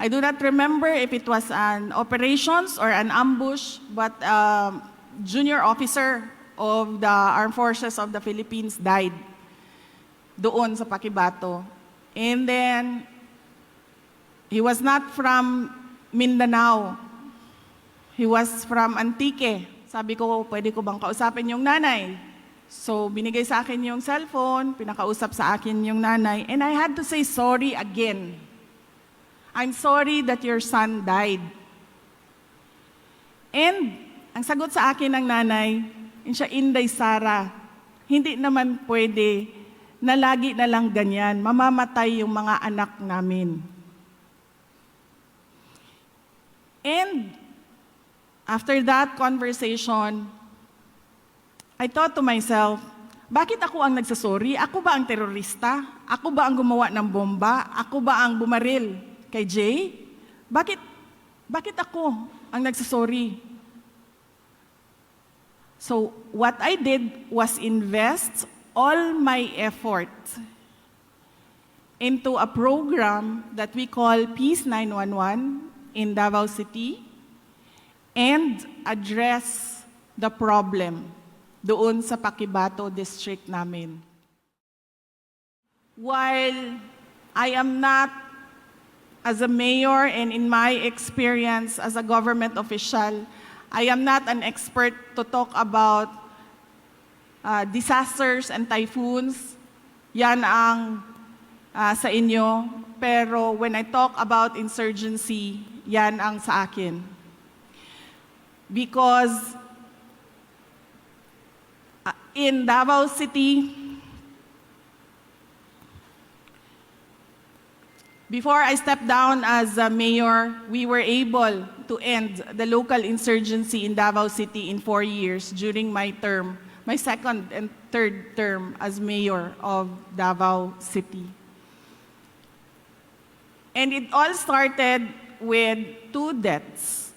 I do not remember if it was an operations or an ambush, but junior officer of the Armed Forces of the Philippines died doon sa Paquibato. And then, he was not from Mindanao. He was from Antique. Sabi ko, pwede ko bang kausapin yung nanay? So, binigay sa akin yung cellphone, pinakausap sa akin yung nanay, and I had to say sorry again. I'm sorry that your son died. And, ang sagot sa akin ng nanay, siya, Inday Sara, hindi naman pwede na lagi na lang ganyan, mamamatay yung mga anak namin. And, after that conversation, I thought to myself, bakit ako ang nagsasorry? Ako ba ang terorista? Ako ba ang gumawa ng bomba? Ako ba ang bumaril kay Jay? Bakit ako ang nagsasorry? So, what I did was invest all my effort into a program that we call Peace 911 in Davao City and address the problem doon sa Paquibato district namin. While I am not, as a mayor and in my experience as a government official, I am not an expert to talk about disasters and typhoons. Yan ang sa inyo. Pero when I talk about insurgency, yan ang sa akin. Because in Davao City, before I stepped down as a mayor, we were able to end the local insurgency in Davao City in 4 years during my term, my second and third term as mayor of Davao City. And it all started with 2 deaths.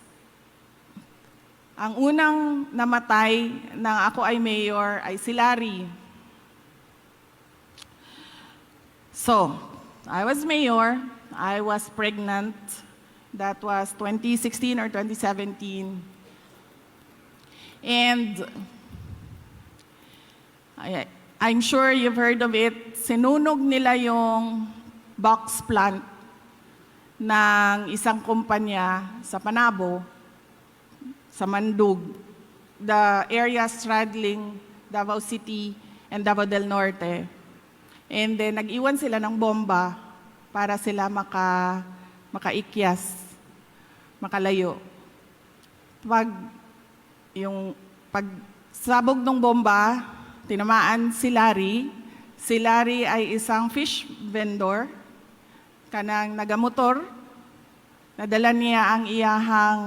Ang unang namatay nang ako ay mayor ay si Larry. So, I was mayor, I was pregnant, that was 2016 or 2017. And I'm sure you've heard of it, sinunog nila yung box plant ng isang kumpanya sa Panabo, sa Mandug, the area straddling Davao City and Davao del Norte. And then nag-iwan sila ng bomba para sila makaikyas, makalayo. Pag sabog ng bomba, tinamaan si Larry. Si Larry ay isang fish vendor, kanang nagamotor. Nadala niya ang iyahang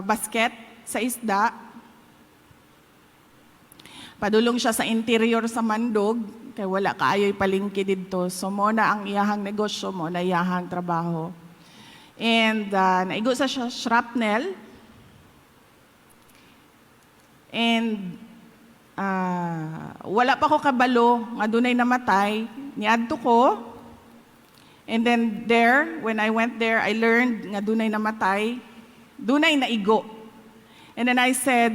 basket sa isda. Padulong siya sa interior sa Mandog, kaya wala kaayo'y palingki dito. So, mo na ang iyahang negosyo, mo na iyahang trabaho. And naigo sa shrapnel. And wala pa ko kabalo, nga dunay namatay. Niadto ko. And then there, when I went there, I learned nga dunay namatay. Dunay naigo. And then I said,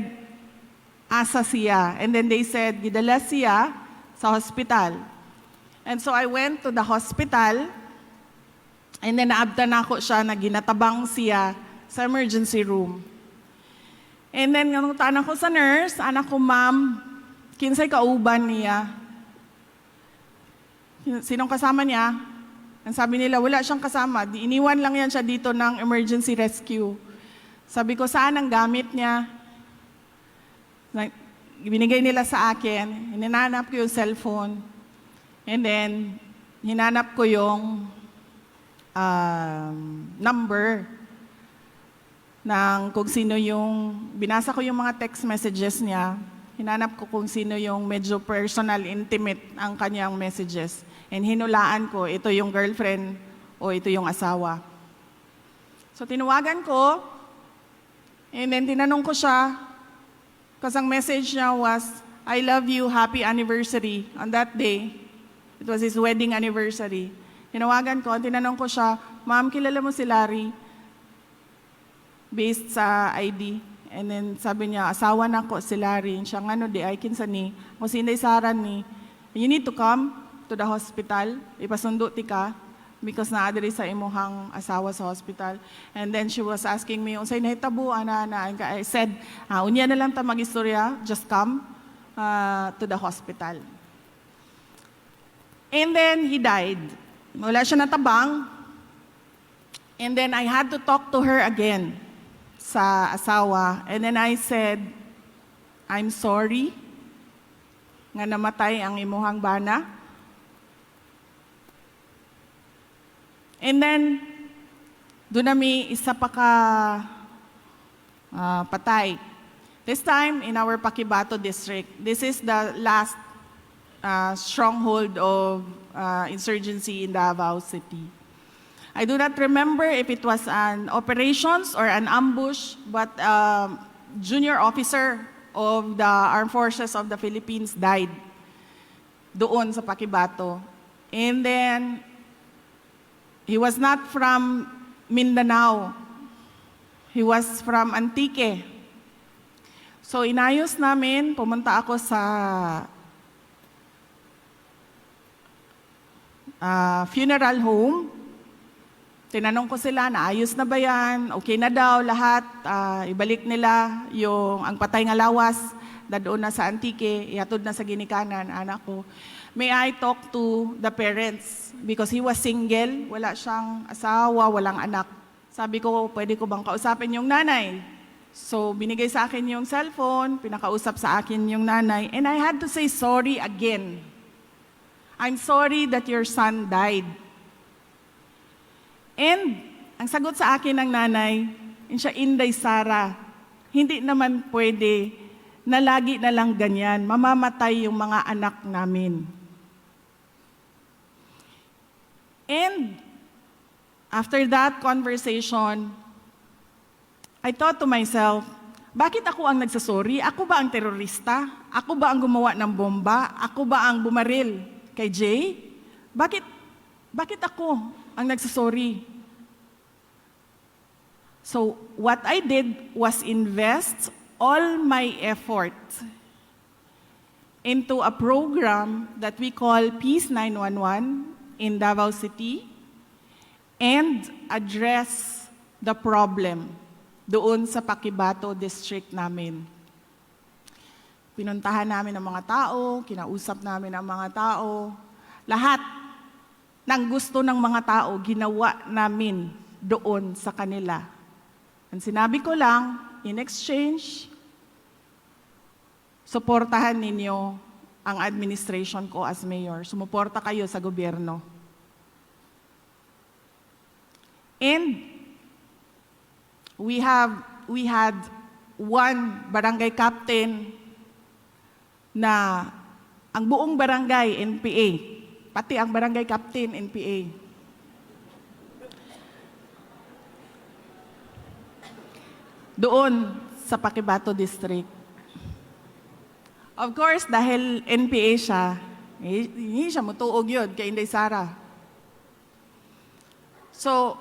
asa siya? And then they said, gidala siya sa hospital. And so I went to the hospital, and then naabtan ako siya na ginatabang siya sa emergency room. And then tanong ko sa nurse, anak ko, ma'am, kinsay kauban niya? Sinong kasama niya? Ang sabi nila, wala siyang kasama. Iniwan lang yan siya dito ng emergency rescue. Sabi ko, saan ang gamit niya? Binigay nila sa akin. Hinanap ko yung cellphone. And then, hinanap ko yung number ng kung sino yung, binasa ko yung mga text messages niya. Hinanap ko kung sino yung medyo personal, intimate ang kanyang messages. And hinulaan ko, ito yung girlfriend o ito yung asawa. So, tinawagan ko. And then tinanong ko siya, kasi ang message niya was, I love you, happy anniversary. On that day, it was his wedding anniversary. Tinawagan ko, tinanong ko siya, ma'am, kilala mo si Larry? Based sa ID. And then sabi niya, asawa na ko si Larry. Siya nga no, di ay kinsa ni. O si Inday Sara ni, you need to come to the hospital. Ipasundo ti ka because naadiri sa imuhang asawa sa hospital. And then she was asking me, unsay nahitabo, ana. I said, unya na lang ta mag-istorya, just come to the hospital. And then he died. Wala siya natabang. And then I had to talk to her again sa asawa. And then I said, I'm sorry nga namatay ang imuhang bana. And then, doon nami isa pa ka patay. This time, in our Paquibato district. This is the last stronghold of insurgency in Davao City. I do not remember if it was an operations or an ambush, but junior officer of the Armed Forces of the Philippines died doon sa Paquibato. And then, he was not from Mindanao. He was from Antique. So inayos namin, pumunta ako sa funeral home. Tinanong ko sila, naayos na ba yan? Okay na daw lahat. Ibalik nila ang patay nga lawas doon na sa Antique, ihatod na sa ginikanan, anak ko. May I talk to the parents? Because he was single, wala siyang asawa, walang anak. Sabi ko, pwede ko bang kausapin yung nanay? So, binigay sa akin yung cellphone, pinakausap sa akin yung nanay, and I had to say sorry again. I'm sorry that your son died. And ang sagot sa akin ng nanay, siya, Inday Sara, hindi naman pwede na lagi na lang ganyan, mamamatay yung mga anak namin. And after that conversation, I thought to myself, bakit ako ang nagsasorry? Ako ba ang terorista? Ako ba ang gumawa ng bomba? Ako ba ang bumaril kay Jay? Bakit ako ang nagsasorry? So what I did was invest all my effort into a program that we call Peace 911 in Davao City and address the problem doon sa Paquibato district namin. Pinuntahan namin ang mga tao, kinausap namin ang mga tao. Lahat ng gusto ng mga tao, ginawa namin doon sa kanila. Ang sinabi ko lang, in exchange, suportahan ninyo ang administration ko as mayor. Sumuporta kayo sa gobyerno. And we had one barangay captain na ang buong barangay NPA, pati ang barangay captain NPA. Doon sa Paquibato District. Of course, dahil NPA siya, hindi siya mutuog yun kay Inday Sara. So,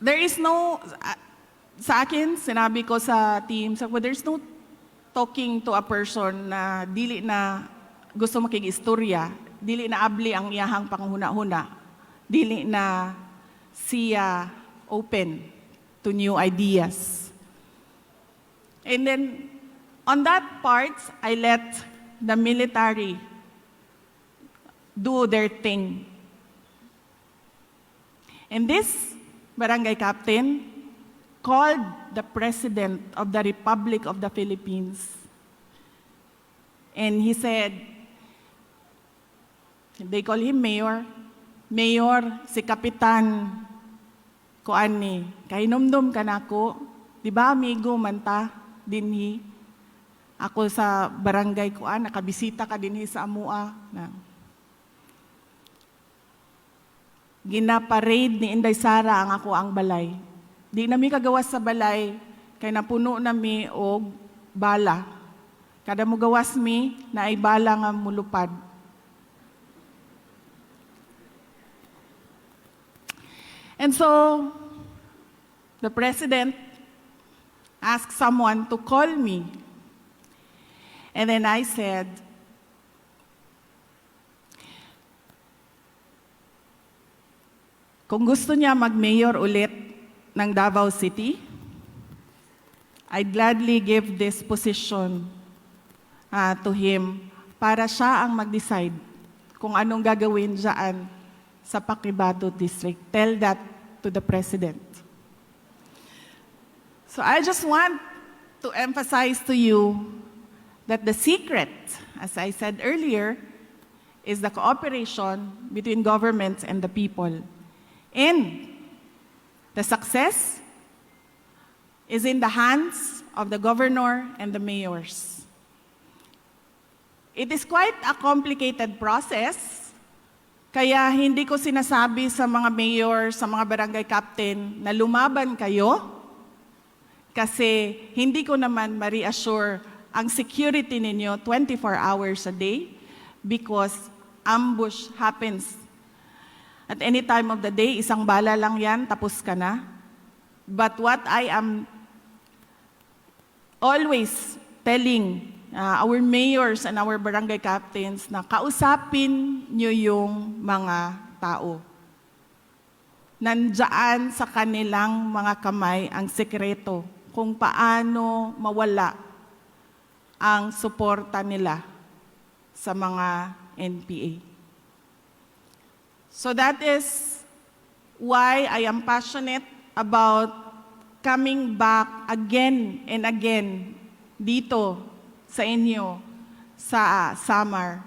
there is no, sa akin, sinabi ko sa team, there's no talking to a person na dili na gusto makig-istorya, dili na abli ang iyahang panghuna-huna, dili na siya open to new ideas. And then, on that part, I let the military do their thing. And this barangay captain called the President of the Republic of the Philippines. And he said, they call him Mayor. Mayor, si Kapitan, kuan ni, kahinomdom ka na ko, di ba amigo manta? Dinhi ako sa barangay ko nakabisita ka dinhi sa amua na gina-parade ni Inday Sara ang ako ang balay. Di nami kagawas sa balay kay napuno nami og bala. Kada mo gawas mi na ay bala nga mulupad. And so, the president asked someone to call me. And then I said, kung gusto niya mag-mayor ulit ng Davao City, I'd gladly give this position to him para siya ang mag-decide kung anong gagawin dyan sa Paquibato District. Tell that to the President. So I just want to emphasize to you that the secret, as I said earlier, is the cooperation between governments and the people. And the success is in the hands of the governor and the mayors. It is quite a complicated process, kaya hindi ko sinasabi sa mga mayor, sa mga barangay captain na lumaban kayo, kasi hindi ko naman ma-reassure ang security ninyo 24 hours a day because ambush happens at any time of the day. Isang bala lang yan, tapos ka na. But what I am always telling our mayors and our barangay captains na kausapin nyo yung mga tao. Nandyan sa kanilang mga kamay ang sekreto kung paano mawala ang suporta nila sa mga NPA. So that is why I am passionate about coming back again and again dito sa inyo sa Samar